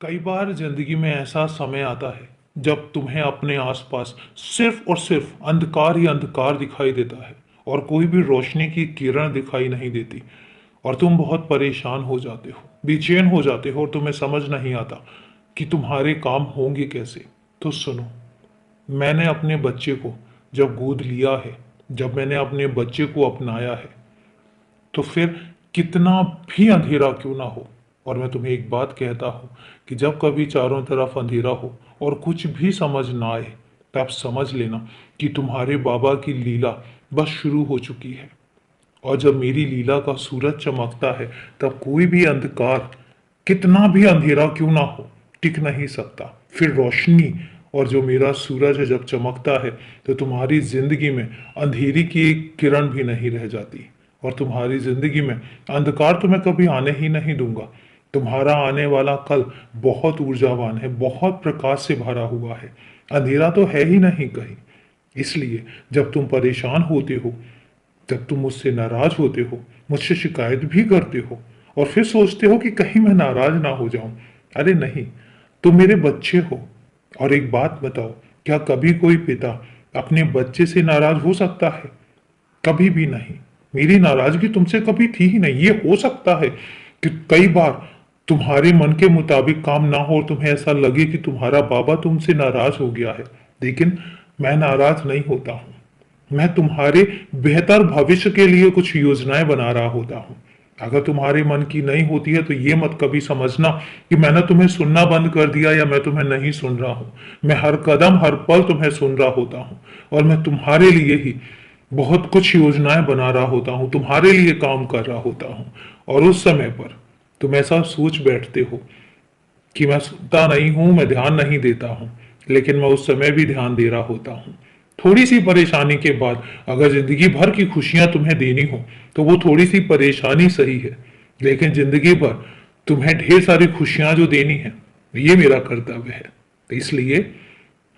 कई बार जिंदगी में ऐसा समय आता है जब तुम्हें अपने आसपास सिर्फ और सिर्फ अंधकार ही अंधकार दिखाई देता है और कोई भी रोशनी की किरण दिखाई नहीं देती और तुम बहुत परेशान हो जाते हो, बेचैन हो जाते हो और तुम्हें समझ नहीं आता कि तुम्हारे काम होंगे कैसे। तो सुनो, मैंने अपने बच्चे को जब गोद लिया है, जब मैंने अपने बच्चे को अपनाया है, तो फिर कितना भी अंधेरा क्यों ना हो, और मैं तुम्हें एक बात कहता हूँ कि जब कभी चारों तरफ अंधेरा हो और कुछ भी समझ ना आए, तब समझ लेना कि तुम्हारे बाबा की लीला बस शुरू हो चुकी है। और जब मेरी लीला का सूरज चमकता है, तब कोई भी अंधकार, कितना भी अंधेरा क्यों ना हो, टिक नहीं सकता। फिर रोशनी और जो मेरा सूरज है जब चमकता है, तो तुम्हारी जिंदगी में अंधेरी की एक किरण भी नहीं रह जाती और तुम्हारी जिंदगी में अंधकार तो मैं कभी आने ही नहीं दूंगा। तुम्हारा आने वाला कल बहुत ऊर्जावान है, बहुत प्रकाश से भरा हुआ है, अंधेरा तो है ही नहीं कहीं। इसलिए जब तुम परेशान होते हो, जब तुम मुझसे नाराज होते हो, मुझसे शिकायत भी करते हो और फिर सोचते हो कि कहीं मैं नाराज ना हो जाऊं, अरे नहीं, तुम मेरे बच्चे हो। और एक बात बताओ, क्या कभी कोई पिता अपने बच्चे से नाराज हो सकता है? कभी भी नहीं। मेरी नाराजगी तुमसे कभी थी ही नहीं। ये हो सकता है कि कई बार तुम्हारे मन के मुताबिक काम ना हो और तुम्हें ऐसा लगे कि तुम्हारा बाबा तुमसे नाराज हो गया है, लेकिन मैं नाराज नहीं होता हूं। मैं तुम्हारे बेहतर भविष्य के लिए कुछ योजनाएं बना रहा होता हूं। अगर तुम्हारे मन की नहीं होती है तो ये मत कभी समझना कि मैंने तुम्हें सुनना बंद कर दिया या मैं तुम्हें नहीं सुन रहा हूं। मैं हर कदम हर पल तुम्हें सुन रहा होता हूं और मैं तुम्हारे लिए ही बहुत कुछ योजनाएं बना रहा होता हूं, तुम्हारे लिए काम कर रहा होता हूं। और उस समय पर तुम ऐसा सोच बैठते हो कि मैं सुनता नहीं हूं, मैं ध्यान नहीं देता हूं, लेकिन मैं उस समय भी ध्यान दे रहा होता हूं। थोड़ी सी परेशानी के बाद अगर जिंदगी भर की खुशियां तुम्हें देनी हो, तो वो थोड़ी सी परेशानी सही है, लेकिन जिंदगी भर तुम्हें ढेर सारी खुशियां जो देनी है, ये मेरा कर्तव्य है। तो इसलिए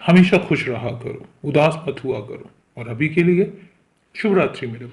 हमेशा खुश रहा करो, उदास मत हुआ करो। और अभी के लिए शुभ रात्रि मेरे